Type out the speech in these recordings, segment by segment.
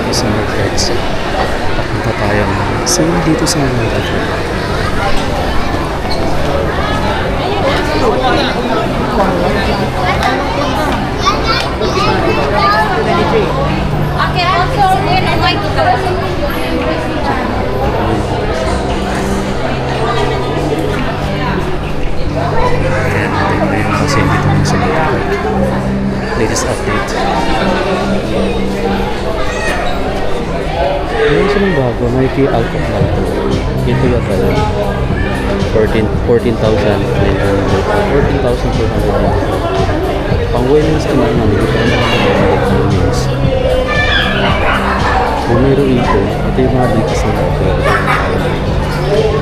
dito sa North Edsa. Papunta tayo ng sale dito sa North Edsa. Okay, also I'd like to go. Ayan, ito na yung kasi dito ng sa North. Latest update. Ayun siya ng bago, Nike Alpha Alto. Ito yata lang. 14,400. Pang women's ka na naman, hindi pa naman women's. Numero ito, ito yung mga dito sa Nike.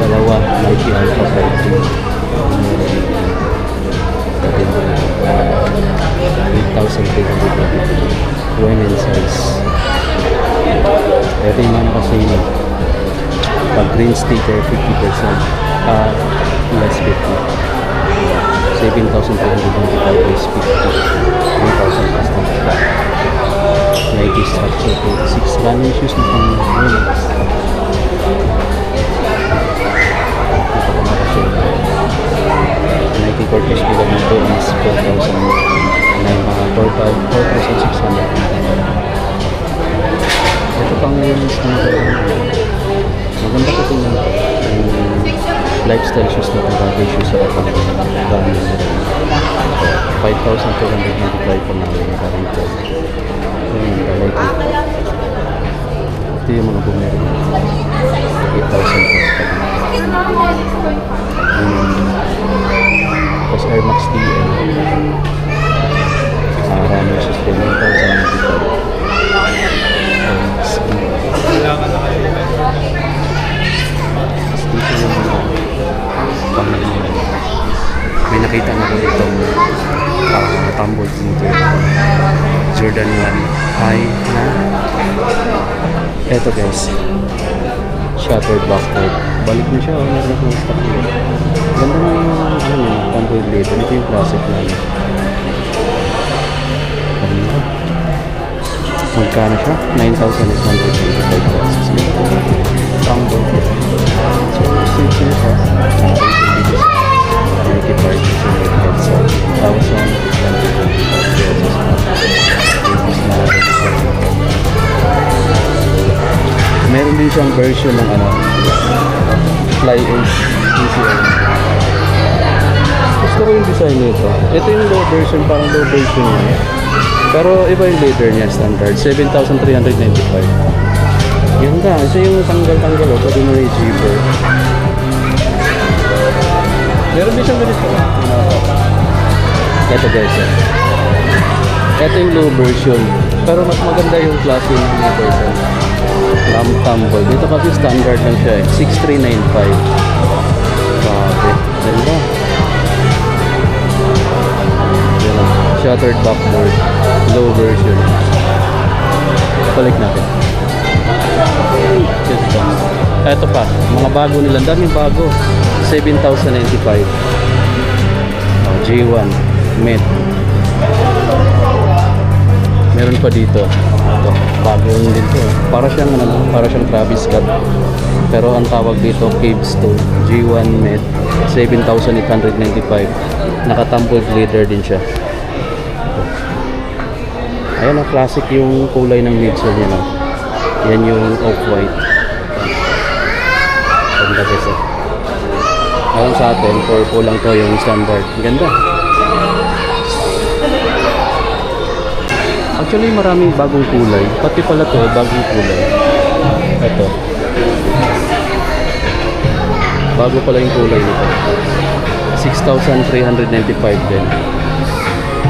Dalawa, Nike Alpha 5. 8,300 women's size. Ito yung mga kasi pag green sticker 50% less 50. 7,225 is 50. 1,000 plus na. Nike structure 26 running shoes na pang women's. Nike Cortez bilang nito is 4,600. Ito pang women's na maganda ko ito yung lifestyle shoes na bagay shoes sa kapag dami na rin. 5,295 pa namin yung karito. Ito yung dalay ko. Ito yung mga bumeri. 8,000 plus pa din. Tapos Air Max TN. Running shoes din 9,095. May nakita na ko itong tumbled sneaker Jordan 1 high na eto guys, shattered backward, balik na siya, meron akong stock yun. Ganda na yung tumbled leather. Ito yung classic na yun. Magkano siya? 9,825 pesos. Tumbled. So, stage na siya. Nike Park is in your head. So, 1,825 pesos. Meron din siyang version ng Fly Ace ECL. Gusto ko yung design nito. Ito yung low version, parang low version niya. Pero iba yung leather niya, standard. 7,395. Yun ka, isa yung tanggal-tanggal o, pwede mo na yung cheaper. Meron din siyang ganito. Ito guys. Ito yung low version. Pero mas maganda yung klase ng low version. Tumble. Dito kasi standard lang siya eh. 6,395. Grabe. Ganda. Shattered backboard. Low version. Balik natin. Ito pa. Mga bago nila. Daming bago. 7,095. G1. Met. Meron pa dito. Ito. Bago din to. Para siyang Travis Scott. Pero ang tawag dito Caves to G1 Met 7,895. Nakatambled leather din siya. Ayan ang classic yung kulay ng midsole niya. Yan yung off-white. Ganda kasi. Alam sa atin, purple lang to yung standard. Ganda. Actually, maraming bagong kulay. Pati pala to, bagong kulay. Ito. Bago pala yung kulay nito. 6,395 din.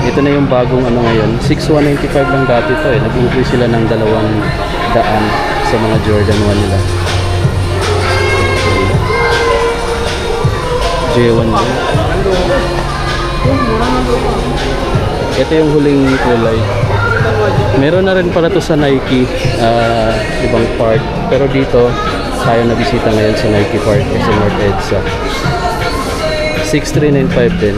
Ito na yung bagong ngayon. 6,195 lang dati to eh. Nag-increase sila ng 200 sa mga Jordan 1 nila. J1 nila. Ito yung huling kulay. Meron na rin pala to sa Nike ibang part. Pero dito tayo nabisita ngayon sa Nike Park sa North Edsa. 6,395 din.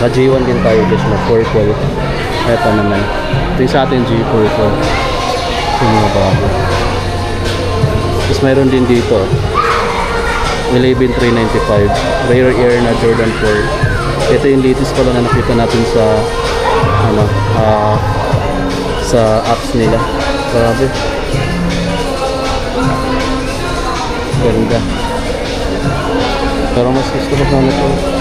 Naka G1 din tayo guys na purple. Ito naman. Ito yung sa atin G purple. Ito yung mga bago. Tapos mayroon din dito 11,395 rare air na Jordan 4. Ito yung latest pala na nakita natin sa ano sa apps nila. Grabe. Ganda. Pero mas gusto ko sana ito.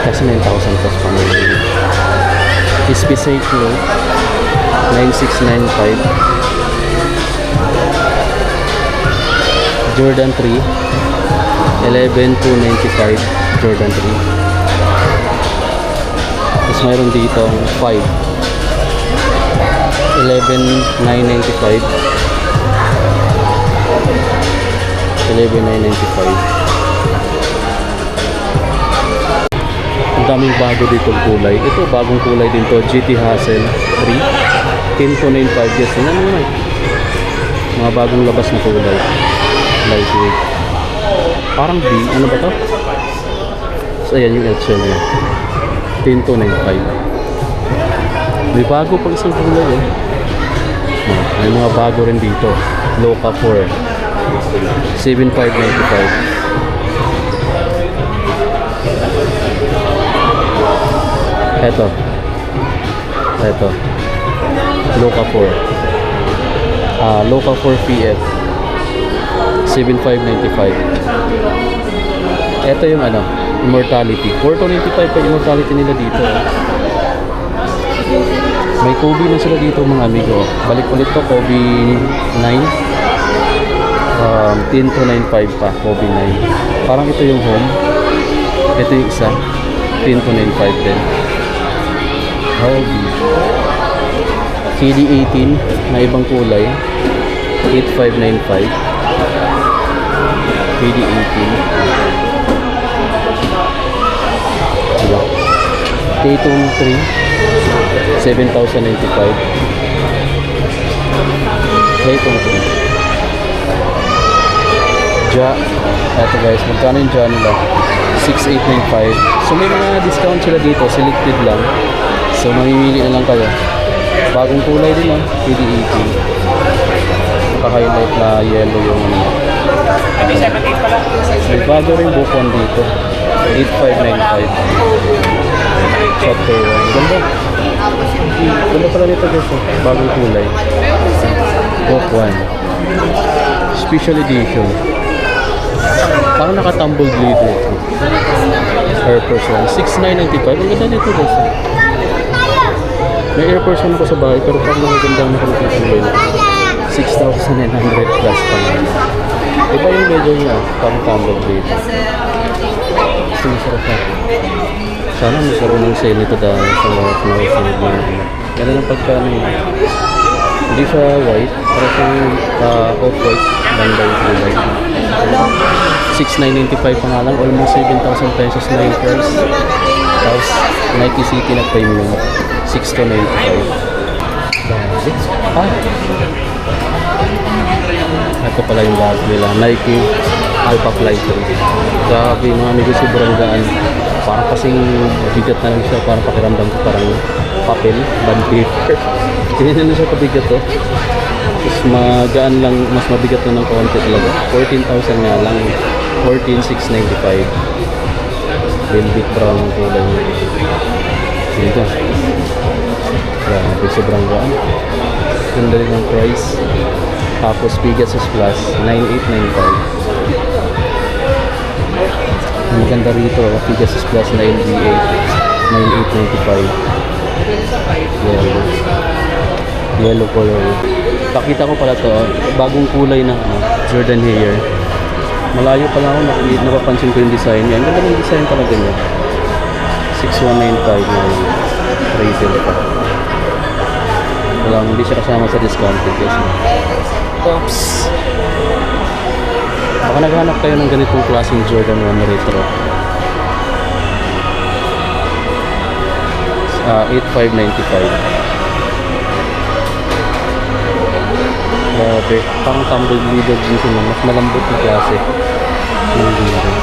Kasi 9,000 plus pa may SB Cyclo 9695 Jordan 3 11,295 Jordan 3. Tapos mayroon dito 5 11,995 11,995. Ang daming bago dito kulay. Ito bagong kulay din to, GT Hassel 3 10,295. Yes, yan naman. Mga bagong labas na kulay. Lightweight. Parang B, ano ba to? So ayan yung Excel niya. 10,295. May bago pag isang kulay eh. May mga bago rin dito. Loca 4 7,595. Ito Loca 4 Loca 4 PF 7,595. Ito yung ano Immortality 4,295 pa Immortality nila dito. May Kobe na sila dito mga amigo. Balik ulit to Kobe 9 10,295 pa Kobe 9. Parang ito yung home. Ito yung isa 10,295 din. Kobe KD18 na ibang kulay 8,595 KD18. diba? Tatum 3 7,095 Tatum 3 Ja. Eto guys, magkano yung Ja nila? 6,895. So may mga discount sila dito, selected lang. So mamimili na lang kayo. Bagong kulay din lang, KD18. Naka-highlight na yellow yung may bago rin bukon dito 8,595 Chapter 1. Ganda. Ganda pala nito guys. Bagong kulay. Book 1 Special Edition. Parang naka-tumbled lead dito. Air Force 1 6,995. Ang ganda nito guys. May Air Force 1 ako sa bahay pero parang magandang nakalagay na 6,900 plus pa naman. Iba yung medyo niya, parang tumbled dito. Gusto masarap na. Sana masarap ng sale nito dahil sa mga sale na ganda ng pagkano yun. Hindi siya white, parang siyang off-white, banda yung kulay. 6,995 pa nga lang, almost 7,000 pesos na yung price. Tapos Nike City na premium 6,295. Ito pala yung bag nila, Nike Alpha Fly 3. Grabe mga amigo, sobrang gaan. Parang kasing bigat na lang siya, parang pakiramdam ko parang papel, bond paper. Ganyan na siya kabigat to. Tapos magaan lang, mas mabigat na ng konti talaga. 14,000 nga lang, 14,695. Velvet brown ang kulay niya. Dito. Grabe, sobrang gaan. Ganda rin ang price. Tapos Pegasus Plus 9,895. Ang maganda rito Pegasus Plus na NBA 9,895. Yellow color. Pakita ko pala to, bagong kulay na Jordan Hair. Malayo pa lang ako napapansin ko yung design niya. Ang ganda ng design talaga niya. 6,195 na retail pa. Walang, hindi siya kasama sa discounted kasi. Oops! Baka naghanap kayo ng ganitong klaseng Jordan 1 retro. 8,595. Grabe, parang tumbled leader din sila. Mas malambot na klase ng leader.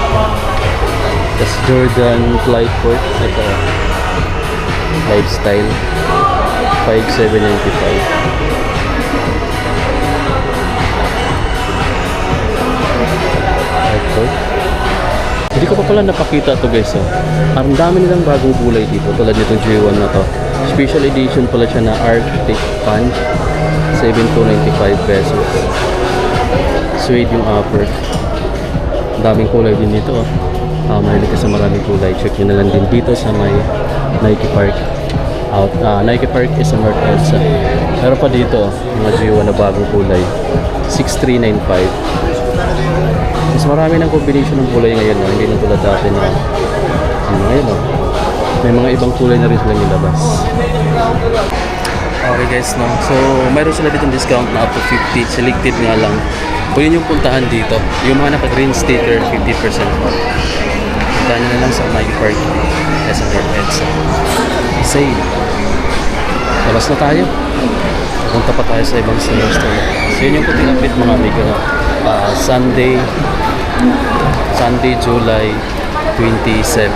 Tapos Jordan Flightport. Ito. Lifestyle. 5,795. Flightport. Hindi ko pa pala napakita to guys. Oh. Ang dami nilang bagong kulay dito. Tulad nitong J1 na to. Special edition pala siya na Arctic Punch. 7,295 pesos. Suede yung upper. Ang daming kulay din dito. Mahilig ka sa maraming kulay. Check nyo na lang din dito sa may Nike Park. Nike Park is sa North Elsa. Meron pa dito, mga G1 na bagong kulay. 6,395. Mas marami ng combination ng kulay ngayon. No? Hindi na tulad dati na ngayon. No? May mga ibang kulay na rin silang nilabas. Okay guys, no? So mayroon sila dito discount na up to 50. Selected nga lang. Kung yun yung puntahan dito, yung mga naka-green sticker, 50% off. Puntahan nyo na lang sa Nike Park, SNR EDSA. Sale. Labas na tayo. Punta pa tayo sa ibang store. So yun yung puting update mga amigo. Sunday, July 27.